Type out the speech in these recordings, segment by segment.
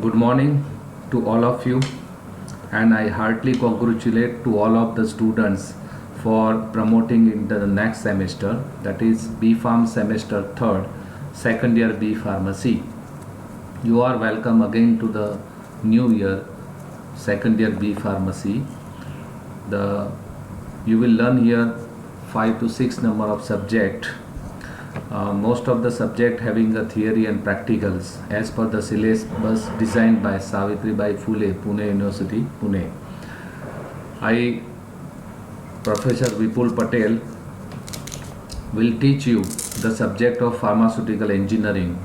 Good morning to all of you, and I heartily congratulate to all of the students for promoting into the next semester, that is B Farm semester 3rd, second year B Pharmacy. You are welcome again to the new year, second year B Pharmacy. The you will learn here 5 to 6 number of subject. Most of the subject having a theory and practicals as per the syllabus designed by Savitribai Phule, Pune University, Pune. I, Professor Vipul Patel, will teach you the subject of pharmaceutical engineering,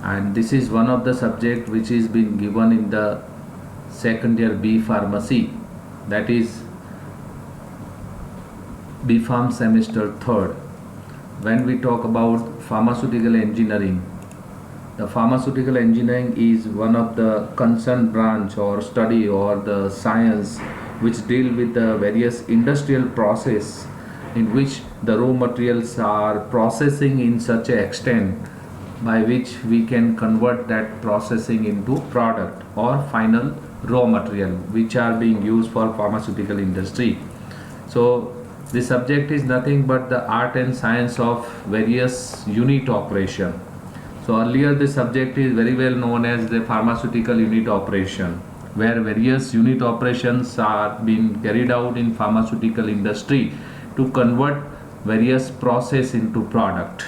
and this is one of the subject which is been given in the second year B Pharmacy, that is B Pharm semester 3rd. When we talk about pharmaceutical engineering, the pharmaceutical engineering is one of the concerned branch or study or the science which deal with the various industrial process in which the raw materials are processing in such a extent by which we can convert that processing into product or final raw material which are being used for pharmaceutical industry. So the subject is nothing but the art and science of various unit operation. So earlier the subject is very well known as the pharmaceutical unit operation, where various unit operations are being carried out in pharmaceutical industry to convert various process into product.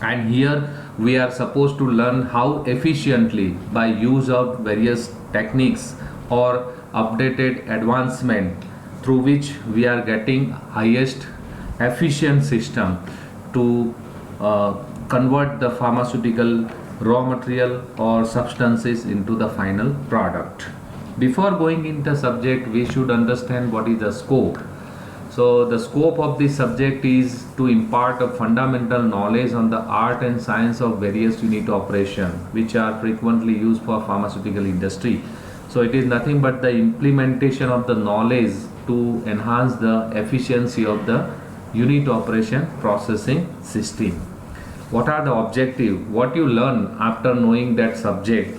And here we are supposed to learn how efficiently by use of various techniques or updated advancement through which we are getting highest efficient system to convert the pharmaceutical raw material or substances into the final product. Before going into subject, we should understand what is the scope. So the scope of this subject is to impart a fundamental knowledge on the art and science of various unit operation which are frequently used for pharmaceutical industry. So it is nothing but the implementation of the knowledge to enhance the efficiency of the unit operation processing system. What are the objective? What you learn after knowing that subject?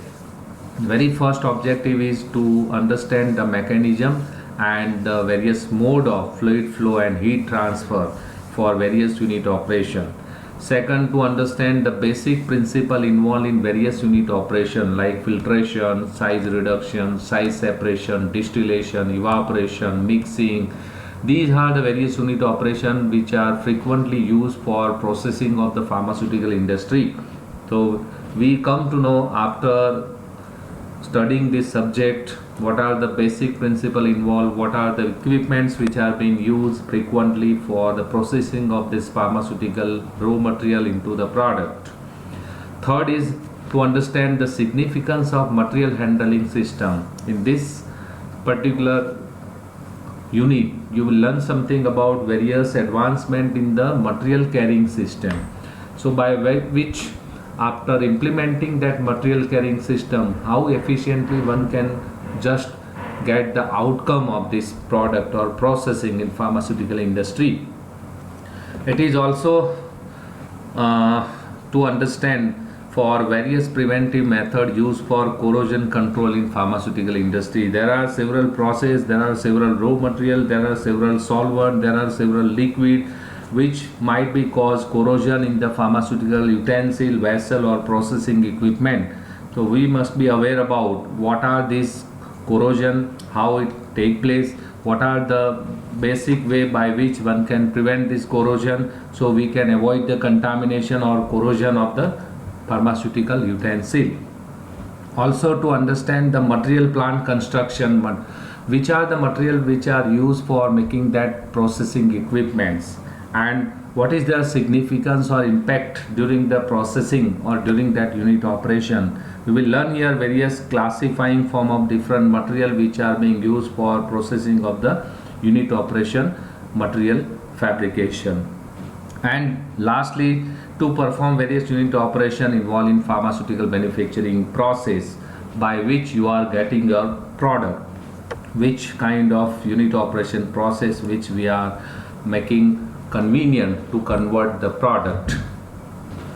Very first objective is to understand the mechanism and the various mode of fluid flow and heat transfer for various unit operation. Second, to understand the basic principle involved in various unit operation like filtration, size reduction, size separation, distillation, evaporation, mixing. These are the various unit operation which are frequently used for processing of the pharmaceutical industry. So we come to know after studying this subject what are the basic principle involved, what are the equipments which are being used frequently for the processing of this pharmaceutical raw material into the product. Third is to understand the significance of material handling system. In this particular unit you will learn something about various advancement in the material carrying system. So by which after implementing that material carrying system, how efficiently one can just get the outcome of this product or processing in pharmaceutical industry. It is also to understand for various preventive method used for corrosion control in pharmaceutical industry. There are several process, there are several raw material, there are several solvent, there are several liquid which might be cause corrosion in the pharmaceutical utensil, vessel or processing equipment. So we must be aware about what are these corrosion, how it take place, what are the basic way by which one can prevent this corrosion so we can avoid the contamination or corrosion of the pharmaceutical utensil. Also to understand the material plant construction, which are the material which are used for making that processing equipments and what is their significance or impact during the processing or during that unit operation. We will learn here various classifying form of different material which are being used for processing of the unit operation material fabrication. And lastly, to perform various unit operation involved in pharmaceutical manufacturing process by which you are getting your product, which kind of unit operation process which we are making convenient to convert the product.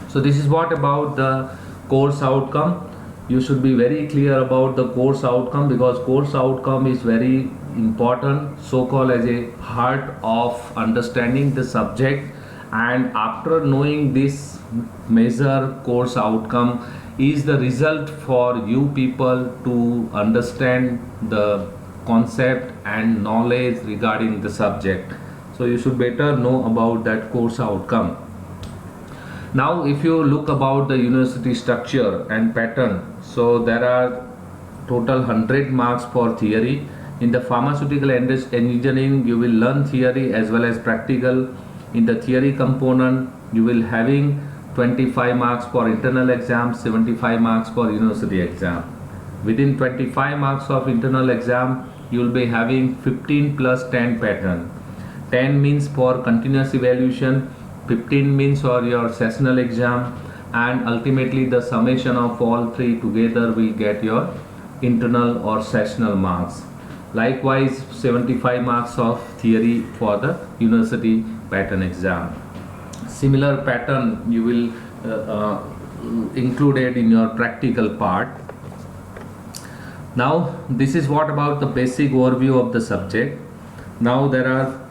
So this is what about the course outcome. you should be very clear about the course outcome, because course outcome is very important, so called as a heart of understanding the subject. And after knowing this measure course outcome is the result for you people to understand the concept and knowledge regarding the subject. So you should better know about that course outcome. Now if you look about the university structure and pattern, so there are total 100 marks for theory. In the pharmaceutical engineering you will learn theory as well as practical. In the theory component you will having 25 marks for internal exam, 75 marks for university exam. Within 25 marks of internal exam you will be having 15 plus 10 pattern. 10 means for continuous evaluation, 15 means for your sessional exam, and ultimately the summation of all three together will get your internal or sessional marks. Likewise 75 marks of theory for the university pattern exam. Similar pattern you will included in your practical part. Now this is what about the basic overview of the subject. Now there are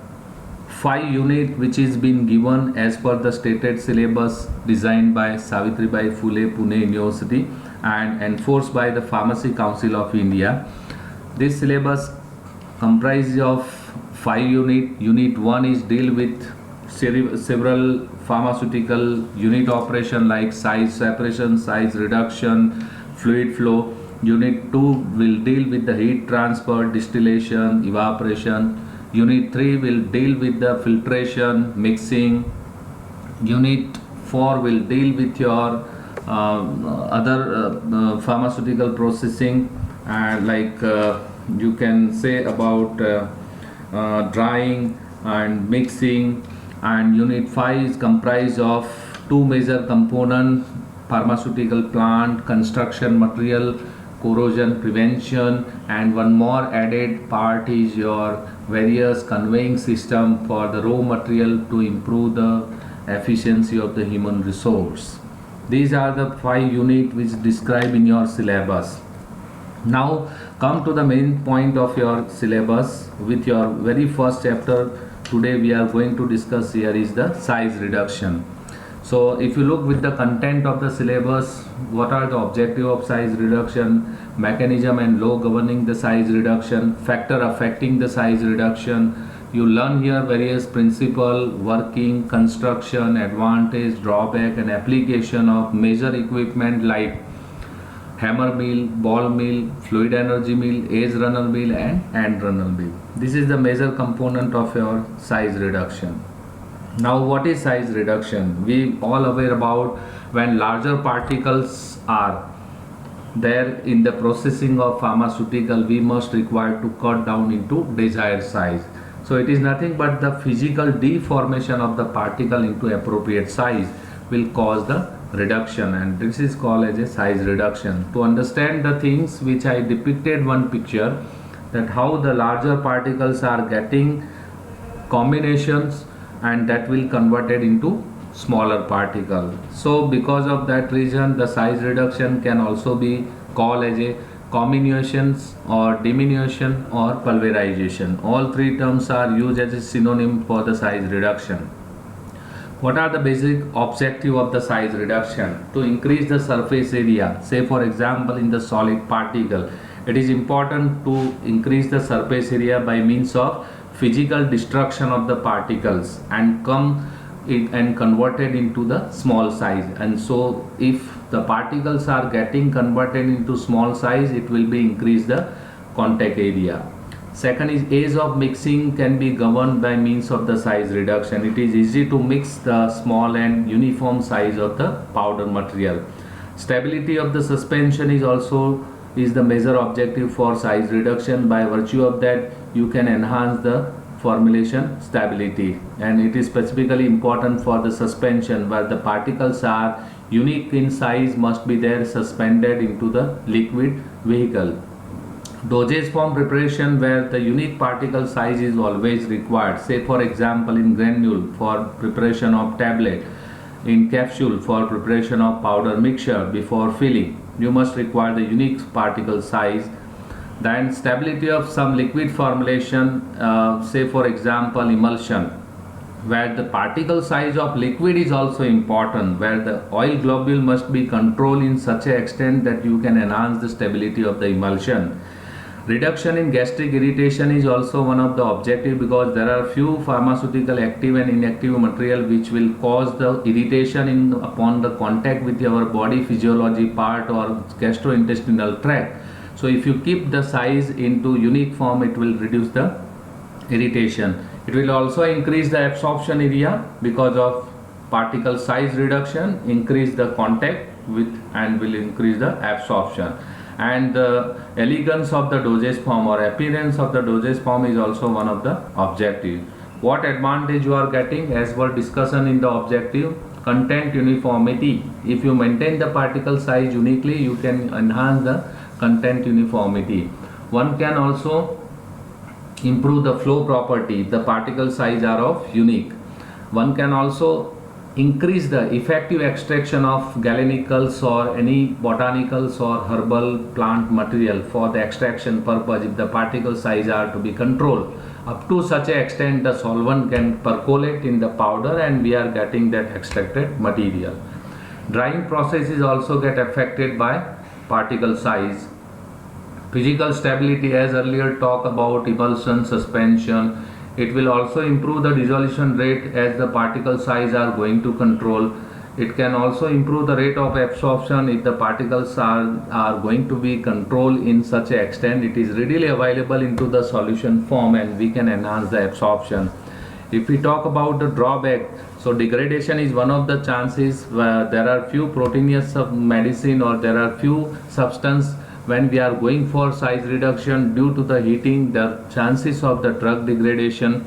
5 units which is been given as per the stated syllabus designed by Savitribai Phule Pune University and enforced by the Pharmacy Council of India. This syllabus comprises of 5 units. Unit 1 is deal with several pharmaceutical unit operation like size separation, size reduction, fluid flow. Unit 2 will deal with the heat transfer, distillation, evaporation. Unit 3 will deal with the filtration, mixing. Unit 4 will deal with your other pharmaceutical processing, like you can say about drying and mixing. And unit 5 is comprised of 2 major components: pharmaceutical plant, construction material, corrosion prevention, and one more added part is your various conveying system for the raw material to improve the efficiency of the human resource. These are the 5 units which describe in your syllabus. Now come to the main point of your syllabus with your very first chapter. Today we are going to discuss here is the size reduction. So if you look with the content of the syllabus, what are the objective of size reduction, mechanism and law governing the size reduction, factor affecting the size reduction. You learn here various principle, working, construction, advantage, drawback and application of major equipment like hammer mill, ball mill, fluid energy mill, edge runner mill and hand runner mill. This is the major component of your size reduction. Now what is size reduction? We all aware about when larger particles are there in the processing of pharmaceutical, we must require to cut down into desired size. So it is nothing but the physical deformation of the particle into appropriate size will cause the reduction, and this is called as a size reduction. To understand the things which I depicted one picture, that how the larger particles are getting combinations and that will converted into smaller particle. So because of that reason the size reduction can also be called as a comminutions or diminution or pulverization. All three terms are used as a synonym for the size reduction. What are the basic objective of the size reduction? To increase the surface area. Say for example in the solid particle, it is important to increase the surface area by means of physical destruction of the particles and converted into the small size. And so if the particles are getting converted into small size, it will be increase the contact area. Second is ease of mixing can be governed by means of the size reduction. It is easy to mix the small and uniform size of the powder material. Stability of the suspension is also the major objective for size reduction. By virtue of that you can enhance the formulation stability, and it is specifically important for the suspension where the particles are unique in size, must be there suspended into the liquid vehicle. Dosage form preparation where the unique particle size is always required. Say for example in granule for preparation of tablet, in capsule for preparation of powder mixture before filling. you must require the unique particle size. Then stability of some liquid formulation, say for example emulsion, where the particle size of liquid is also important, where the oil globule must be controlled in such an extent that you can enhance the stability of the emulsion. Reduction in gastric irritation is also one of the objective, because there are few pharmaceutical active and inactive material which will cause the irritation upon the contact with your body physiology part or gastrointestinal tract. So if you keep the size into unique form, it will reduce the irritation. It will also increase the absorption area because of particle size reduction, increase the contact with and will increase the absorption. And the elegance of the dosage form or appearance of the dosage form is also one of the objective. What advantage you are getting as per discussion in the objective? Content uniformity. If you maintain the particle size uniquely, you can enhance the content uniformity. One can also improve the flow property if the particle size are of unique. One can also increase the effective extraction of galenicals or any botanicals or herbal plant material for the extraction purpose if the particle size are to be controlled. Up to such an extent the solvent can percolate in the powder and we are getting that extracted material. Drying process is also get affected by particle size. Physical stability, as earlier talked about emulsion, suspension, it will also improve the dissolution rate as the particle size are going to control. It can also improve the rate of absorption if the particles are going to be controlled in such an extent it is readily available into the solution form and we can enhance the absorption. If we talk about the drawback, so degradation is one of the chances where there are few proteinous medicine or there are few substance when we are going for size reduction due to the heating, the chances of the drug degradation.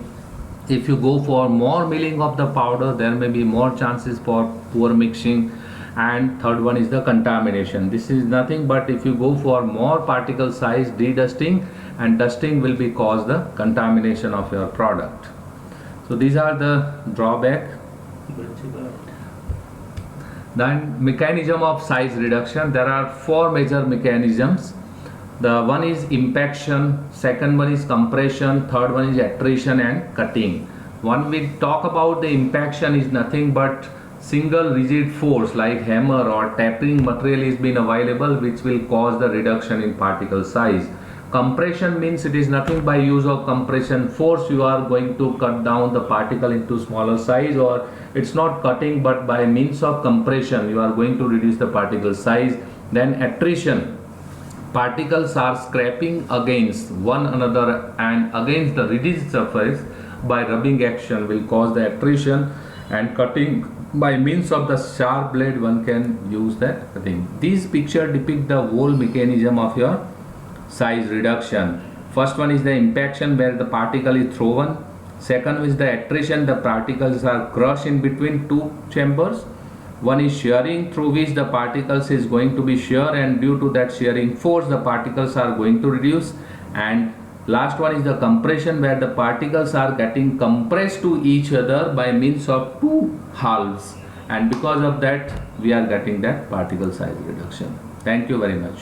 If you go for more milling of the powder, there may be more chances for poor mixing. And third one is the contamination. This is nothing but if you go for more particle size, de-dusting and dusting will be cause the contamination of your product. So these are the drawback. Then mechanism of size reduction, there are four major mechanisms. The one is impaction, second one is compression, third one is attrition and cutting. When we talk about the impaction is nothing but single rigid force like hammer or tapering material is been available which will cause the reduction in particle size. Compression means it is nothing by use of compression force you are going to cut down the particle into smaller size, or it's not cutting but by means of compression you are going to reduce the particle size. Then attrition, particles are scraping against one another and against the rigid surface by rubbing action will cause the attrition. And cutting, by means of the sharp blade one can use that cutting. These pictures depict the whole mechanism of your size reduction. First one is the impaction where the particle is thrown. Second is the attrition, the particles are crushed in between two chambers. One is shearing through which the particles is going to be shear and due to that shearing force the particles are going to reduce. And last one is the compression where the particles are getting compressed to each other by means of two halves, and because of that we are getting that particle size reduction. Thank you very much.